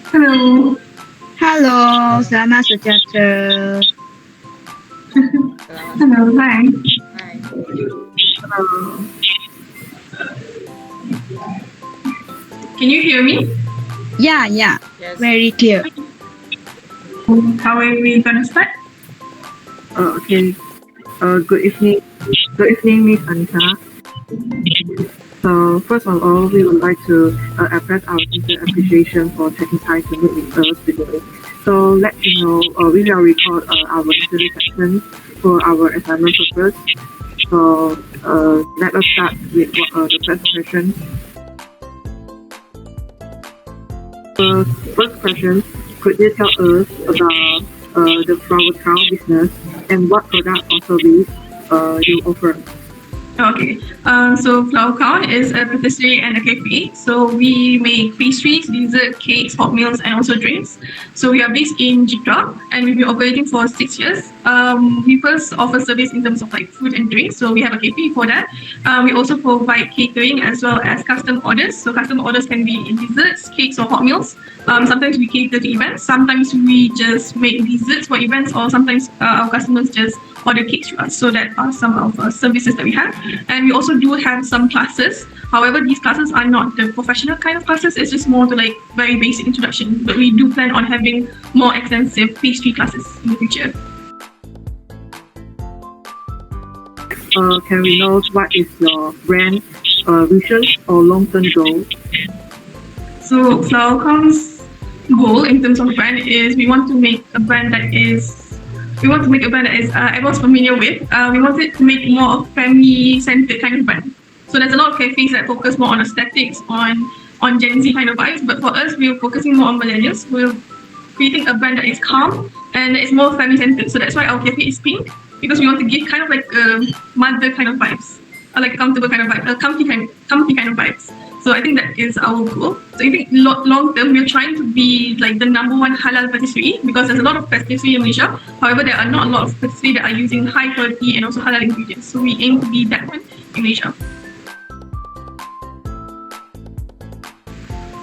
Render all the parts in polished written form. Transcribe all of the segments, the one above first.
Hello. Halo, selamat sejahtera. Selamat Hello. Hi. Hai. Can you hear me? Yeah, Yes. very clear. How are we gonna start? Okay. Good evening. Good evening, Miss Anita. So first of all, we would like to express our sincere appreciation for taking time to meet with us today. So let you know, we will record our interview session for our assignment purpose. So let us start with the first question. First question, could you tell us about the flower crown business and what product or service you offer? Okay. So Flower Crown is a patisserie and a cafe. So we make pastries, dessert, cakes, hot meals, and also drinks. So we are based in Jitra, and we've been operating for 6 years. We first offer service in terms of like food and drinks. So we have a cafe for that. We also provide catering as well as custom orders. So custom orders can be in desserts, cakes, or hot meals. Sometimes we cater to events. Sometimes we just make desserts for events, or sometimes our customers just order cakes to us. So that are some of services that we have. And we also do have some classes. However, these classes are not the professional kind of classes. It's just more to like very basic introduction. But we do plan on having more extensive pastry classes in the future. Can we know what is your brand vision or long-term goal? So Flowercom's goal in terms of brand is we want to make a brand that is everyone's familiar with. We wanted to make more of family-centered kind of brand. So there's a lot of cafes that focus more on aesthetics, on Gen Z kind of vibes. But for us, we're focusing more on millennials. We're creating a brand that is calm and it's more family-centered. So that's why our cafe is pink, because we want to give kind of like a mother kind of vibes, or like a comfortable kind of vibe, a comfy kind of vibes. So I think that is our goal. So I think long term, we're trying to be like the number one halal patisserie, because there's a lot of patisserie in Malaysia. However, there are not a lot of patisserie that are using high quality and also halal ingredients. So we aim to be that one in Malaysia.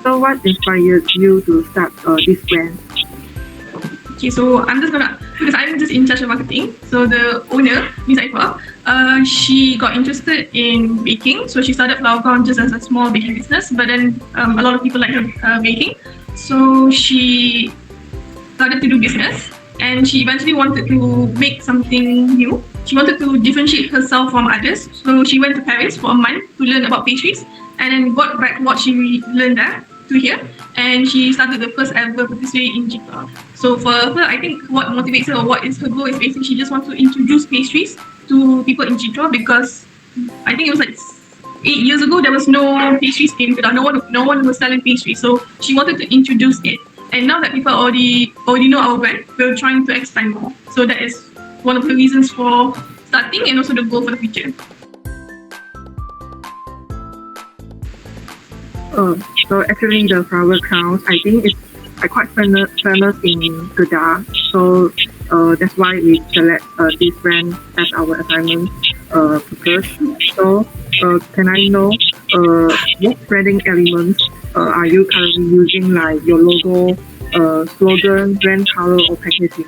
So what inspired you to start this brand? Okay, so because I'm just in charge of marketing. So the owner, Miss Aifa, she got interested in baking. So she started Flower Crown just as a small baking business. But then a lot of people like her baking. So she started to do business, and she eventually wanted to make something new. She wanted to differentiate herself from others. So she went to Paris for a month to learn about pastries, and then got back what she learned there to here, and she started the first ever patisserie in Jita. So for her, I think what motivates her, or what is her goal, is basically she just wants to introduce pastries to people in Jitra, because I think it was like 8 years ago there was no pastries in Kedah. No one was selling pastries. So she wanted to introduce it. And now that people already know our brand, we're trying to expand more. So that is one of the reasons for starting, and also the goal for the future. So actually the flower crowns, I think it's quite famous in Kedah. So that's why we select this brand as our assignment purpose. So can I know what branding elements are you currently using, like your logo, slogan, brand color, or packaging?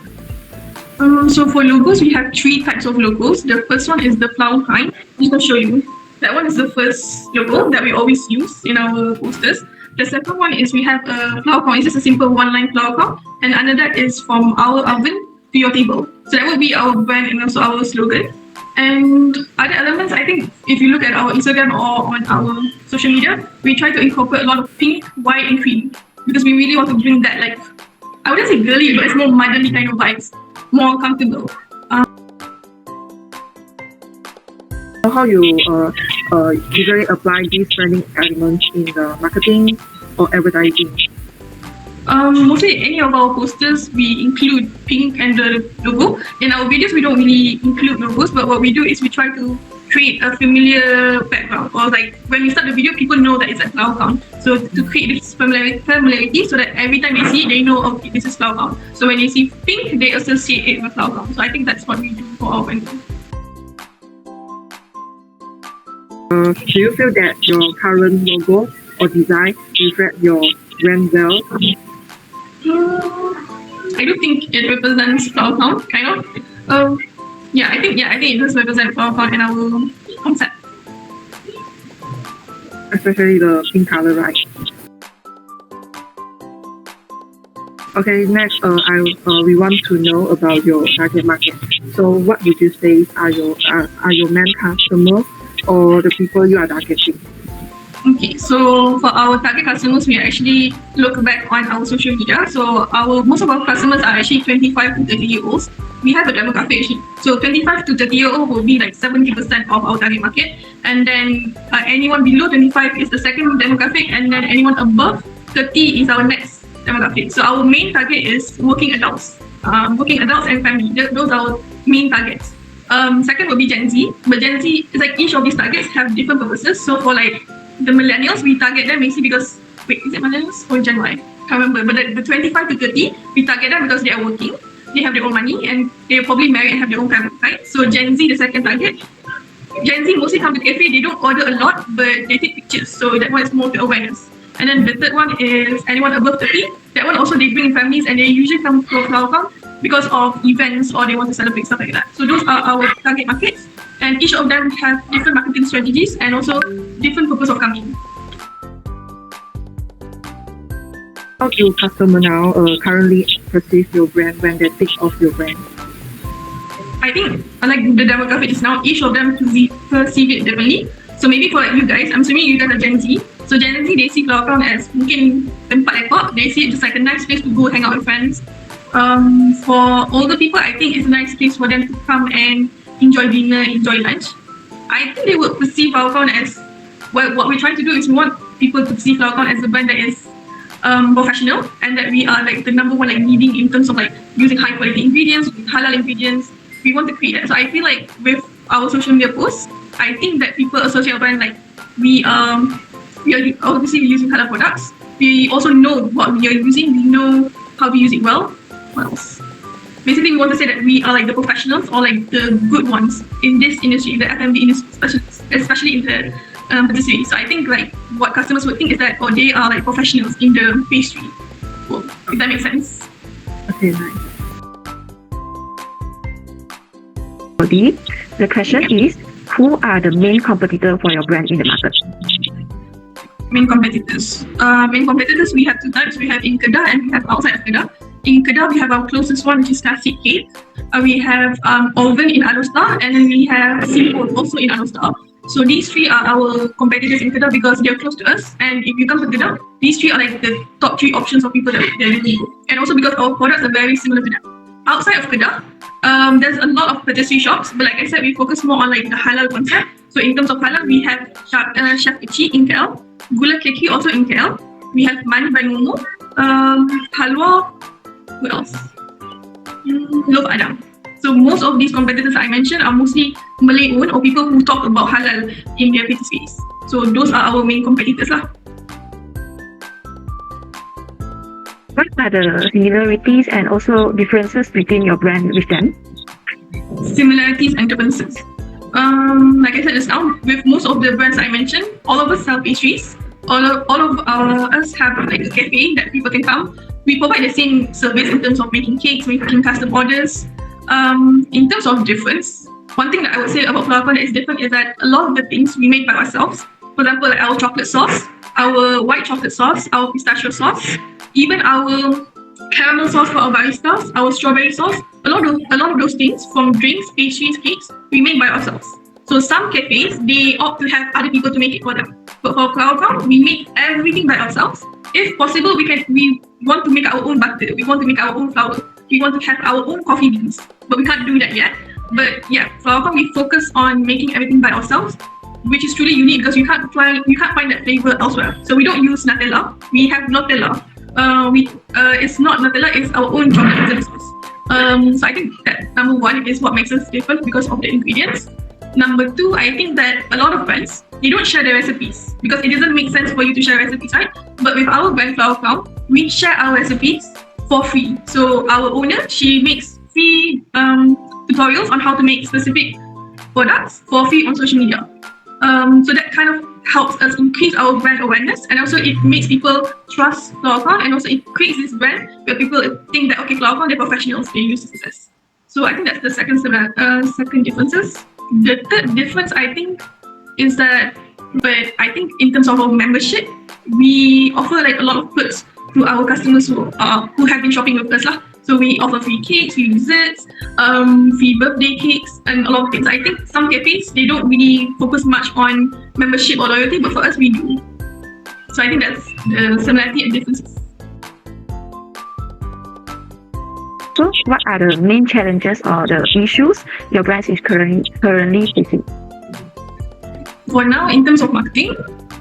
So for logos, we have 3 types of logos. The first one is the flower kind. I'm just gonna show you. That one is the first logo that we always use in our posters. The second one is we have a flower crown. It's just a simple one-line flower crown, and under that is from our oven to your table. So that will be our brand and also our slogan. And other elements, I think, if you look at our Instagram or on our social media, we try to incorporate a lot of pink, white, and cream, because we really want to bring that, like, I wouldn't say girly, but it's more motherly kind of vibes, more comfortable. How you usually apply these branding elements in the marketing or advertising? Mostly any of our posters, we include pink and the logo. In our videos, we don't really include logos, but what we do is we try to create a familiar background, or like when we start the video, people know that it's a flower crown. So to create this familiarity, so that every time they see it, they know, okay, this is flower crown. So when they see pink, they associate it with flower crown. So I think that's what we do for our branding. Do you feel that your current logo or design reflect your brand well? I do think it represents Flower Crown, kind of. I think it does represent Flower Crown in our concept. Especially the pink color, right? Okay, next, we want to know about your target market. So, what would you say are your main customers or the people you are targeting? Okay, so for our target customers, we actually look back on our social media. So most of our customers are actually 25 to 30 year olds. We have a demographic actually. So 25 to 30 year old will be like 70% of our target market, and then anyone below 25 is the second demographic, and then anyone above 30 is our next demographic. So our main target is working adults and family. Those are our main targets. Second would be Gen Z, but Gen Z is like each of these targets have different purposes. So for like the millennials, we target them mainly because is it millennials or Gen Y? Can't remember. But the 25 to 30, we target them because they are working, they have their own money, and they're probably married and have their own family, right? So Gen Z, the second target. Gen Z mostly come to cafe. They don't order a lot, but they take pictures. So that one is more to awareness. And then the third one is anyone above 30. That one also they bring families, and they usually come to Flower Crown because of events or they want to celebrate stuff like that. So those are our target markets, and each of them have different marketing strategies and also different purpose of coming. How do customers now currently perceive your brand when they think of your brand? I think like the demographic is now each of them perceive it differently. So maybe for like you guys, I'm assuming you guys are Gen Z. So Gen Z, they see Flower Crown as mungkin tempat lepak. They see it just like a nice place to go hang out with friends. For older people, I think it's a nice place for them to come and enjoy dinner, enjoy lunch. I think they would perceive Flower Crown as, well, what we're trying to do is we want people to see Flower Crown as a brand that is professional, and that we are like the number one like leading in terms of like using high quality ingredients, halal ingredients. We want to create that. So I feel like with our social media posts, I think that people associate our brand like we are obviously using halal products. We also know what we are using. We know how to use it well. What else? Basically, we want to say that we are like the professionals or like the good ones in this industry, in the F&B industry, especially in the patisserie. So I think like what customers would think is that they are like professionals in the pastry. Well, if that makes sense. Okay, nice. The question is, who are the main competitors for your brand in the market? Main competitors. We have two types. We have in Kedah and we have outside of Kedah. In Kedah, we have our closest one, which is Classic Cake. We have Oven in Alostar, and then we have Simple also in Alostar. So these three are our competitors in Kedah because they're close to us. And if you come to Kedah, these three are like the top three options of people that they're looking for. And also because our products are very similar to them. Outside of Kedah, there's a lot of patisserie shops, but like I said, we focus more on like the halal concept. So in terms of halal, we have Chef Ichi in KL, Gula Keki also in KL. We have Mani by Momo, Halwa. What else? Loaf Adam. So most of these competitors I mentioned are mostly Malay owned or people who talk about halal in their patisseries. So those are our main competitors lah. What are the similarities and also differences between your brand with them? Similarities and differences. Like I said just now, with most of the brands I mentioned, all of us sell pastries. All of us have like a cafe that people can come. We provide the same service in terms of making cakes, making custom orders. In terms of difference, one thing that I would say about Flower Crown that is different is that a lot of the things we make by ourselves. For example, like our chocolate sauce, our white chocolate sauce, our pistachio sauce, even our caramel sauce for our baristas, our strawberry sauce, a lot of those things from drinks, pastries, cakes, we make by ourselves. So some cafes, they opt to have other people to make it for them. But for Flower Crown, we make everything by ourselves. If possible, we want to make our own butter, we want to make our own flour, we want to have our own coffee beans, but we can't do that yet. But yeah, Flower Crown, we focus on making everything by ourselves, which is truly unique because you can't find that flavor elsewhere. So we don't use Nutella. We have Nutella. It's not Nutella. It's our own chocolate sauce. So I think that number one is what makes us different because of the ingredients. Number two, I think that a lot of brands, they don't share their recipes because it doesn't make sense for you to share recipes, right? But with our brand Flower Crown, we share our recipes for free. So our owner, she makes free tutorials on how to make specific products for free on social media. So that kind of helps us increase our brand awareness, and also it makes people trust Flower, and also it creates this brand where people think that okay, Flower, they're professionals, they use this. So I think that's the second differences. The third difference I think is that, but I think in terms of our membership, we offer like a lot of perks to our customers who have been shopping with us lah. So we offer free cakes, free desserts, free birthday cakes, and a lot of things. I think some cafes, they don't really focus much on membership or loyalty, but for us, we do. So I think that's the similarity and differences. So what are the main challenges or the issues your brand is currently facing? For now, in terms of marketing,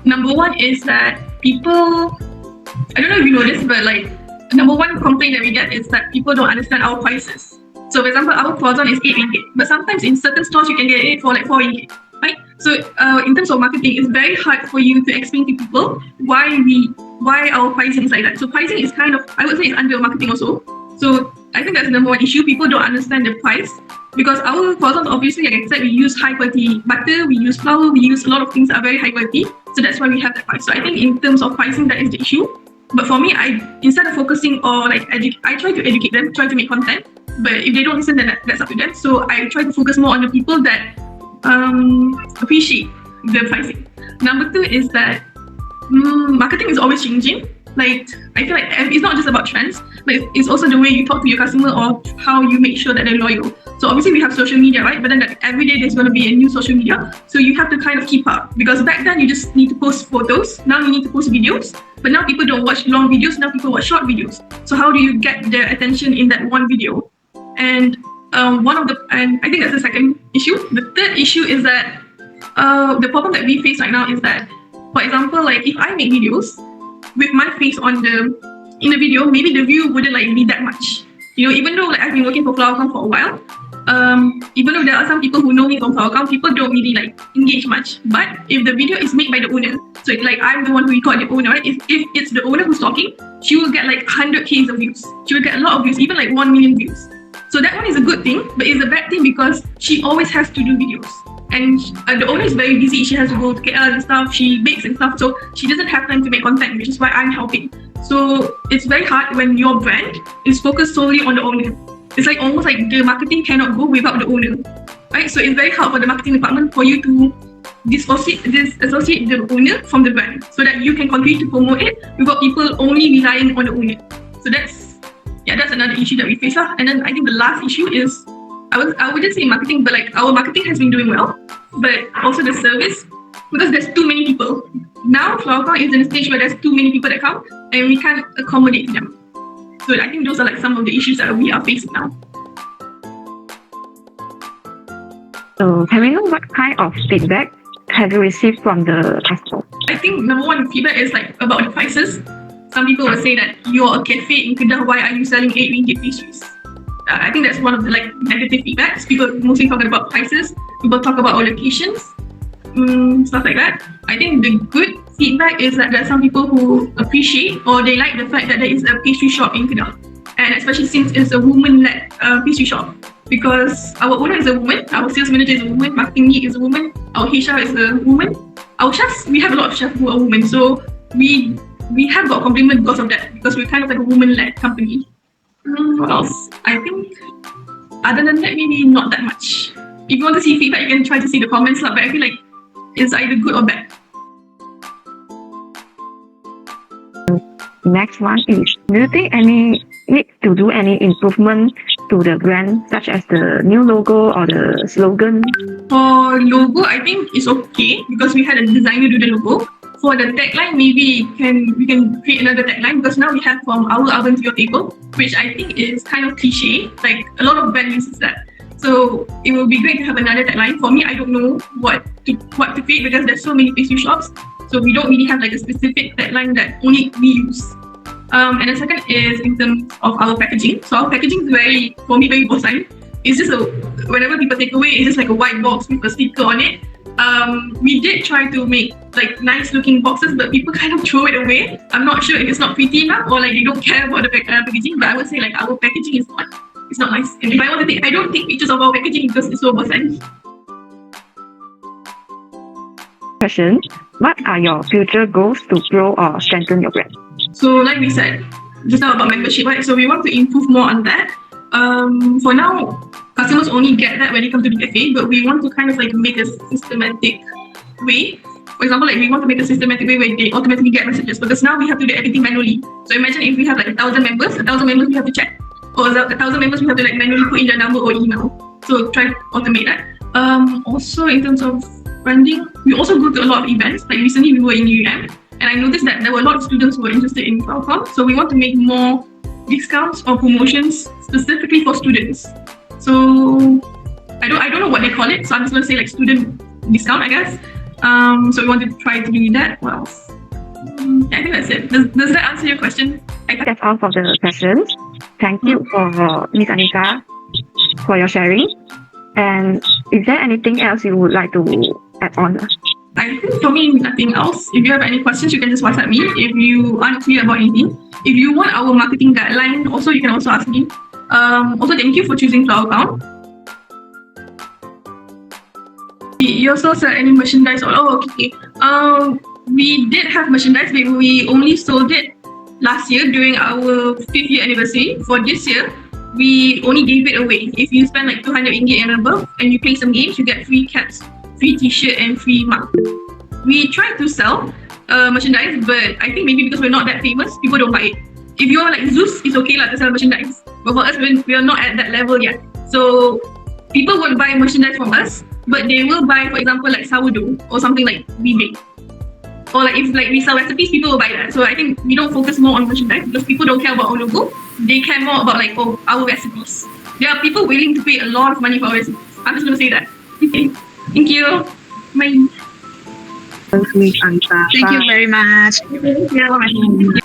number one is that people, I don't know if you know this, but like, number one complaint that we get is that people don't understand our prices. So for example, our croissant is 8 ringgit, but sometimes in certain stores you can get it for like 4 ringgit, right? So in terms of marketing, it's very hard for you to explain to people why our pricing is like that. So pricing is kind of, I would say, it's under marketing also. So I think that's the number one issue. People don't understand the price because our croissants, obviously, like I said, we use high quality butter, we use flour, we use a lot of things that are very high quality. So that's why we have that price. So I think in terms of pricing, that is the issue. But for me, instead of focusing or like I try to educate them, try to make content. But if they don't listen, then that's up to them. So I try to focus more on the people that appreciate the pricing. Number two is that marketing is always changing. Like I feel like it's not just about trends, but it's also the way you talk to your customer or how you make sure that they're loyal. So obviously we have social media, right? But then every day there's going to be a new social media. So you have to kind of keep up because back then you just need to post photos. Now you need to post videos. But now people don't watch long videos. Now people watch short videos. So how do you get their attention in that one video? And and I think that's the second issue. The third issue is that the problem that we face right now is that, for example, like if I make videos with my face in the video, maybe the view wouldn't like be that much. You know, even though like I've been working for Flower for a while, even though there are some people who know me from Flower, people don't really like engage much. But if the video is made by the owner, so like I'm the one who record the owner, right? If it's the owner who's talking, she will get like 100K of views. She will get a lot of views, even like 1 million views. So that one is a good thing, but it's a bad thing because she always has to do videos. And the owner is very busy. She has to go to KL and stuff. She bakes and stuff. So she doesn't have time to make content, which is why I'm helping. So it's very hard when your brand is focused solely on the owner. It's like almost like the marketing cannot go without the owner, right? So it's very hard for the marketing department for you to disassociate the owner from the brand so that you can continue to promote it without people only relying on the owner. So that's another issue that we face. And then I think the last issue is, I wouldn't say marketing, but like our marketing has been doing well, but also the service, because there's too many people. Now Flower is in a stage where there's too many people that come and we can't accommodate them. So I think those are like some of the issues that we are facing now. So can we know what kind of feedback have you received from the customer? I think number one feedback is like about the prices. Some people will say that you're a cafe in Kedah, why are you selling 8 ringgit pastries? I think that's one of the like negative feedbacks. People mostly talking about prices. People talk about our locations, stuff like that. I think the good feedback is that there are some people who appreciate or they like the fact that there is a pastry shop in Kedah, and especially since it's a woman-led pastry shop. Because our owner is a woman, our sales manager is a woman, marketing lead is a woman, our HR is a woman, our chefs, we have a lot of chefs who are women. So we have got compliment because of that, because we're kind of like a woman-led company. What else? I think other than that, maybe not that much. If you want to see feedback, you can try to see the comments, but I feel like it's either good or bad. Next one is, do you think any need to do any improvement to the brand, such as the new logo or the slogan? For logo, I think it's okay because we had a designer do the logo. For the tagline, maybe we can create another tagline, because now we have from our oven to your table, which I think is kind of cliche. Like a lot of brands uses that. So it will be great to have another tagline. For me, I don't know what to create because there's so many pastry shops. So we don't really have like a specific tagline that only we use. And the second is in terms of our packaging. So our packaging is for me, very bosan. It's just whenever people take away, it's just like a white box with a sticker on it. We did try to make like nice looking boxes, but people kind of throw it away. I'm not sure if it's not pretty enough or like they don't care about the packaging, but I would say like our packaging is not nice. And if I want to take, I don't take pictures of our packaging because it's so bosan. Question: what are your future goals to grow or strengthen your brand? So like we said just now about membership, right? So we want to improve more on that. For now, customers only get that when they come to the cafe, but we want to kind of like make a systematic way. For example, like we want to make a systematic way where they automatically get messages, because now we have to do everything manually. So imagine if we have like 1,000 members we have to check, or 1,000 members we have to like manually put in their number or email. So try to automate that. Also in terms of branding, we also go to a lot of events. Like recently we were in UM, and I noticed that there were a lot of students who were interested in Qualcomm. So we want to make more discounts or promotions specifically for students. So I don't know what they call it, so I'm just gonna say like student discount, I guess. So we want to try to do that. What else? I think that's it. Does that answer your question? That's all for the questions. Thank you for Ms. Anika for your sharing. And is there anything else you would like to add on? I think for me, nothing else. If you have any questions, you can just WhatsApp me. If you aren't clear about anything, if you want our marketing guideline, also you can also ask me. Also, thank you for choosing Flower Crown. You also sell any merchandise? Okay. We did have merchandise, but we only sold it last year during our 5th year anniversary. For this year, we only gave it away. If you spend like 200 ringgit and above and you play some games, you get free caps, free t-shirt and free mug. We tried to sell merchandise, but I think maybe because we're not that famous, people don't buy it. If you're like Zeus, it's okay to sell merchandise. But for us, we are not at that level yet. So people won't buy merchandise from us, but they will buy, for example, like sourdough or something like we make. Or like if like we sell recipes, people will buy that. So I think we don't focus more on merchandise because people don't care about our logo. They care more about like our recipes. There are people willing to pay a lot of money for our recipes. I'm just gonna say that. Okay. Thank you. Bye. Thanks, Miss Anita. Thank you very much. Thank you.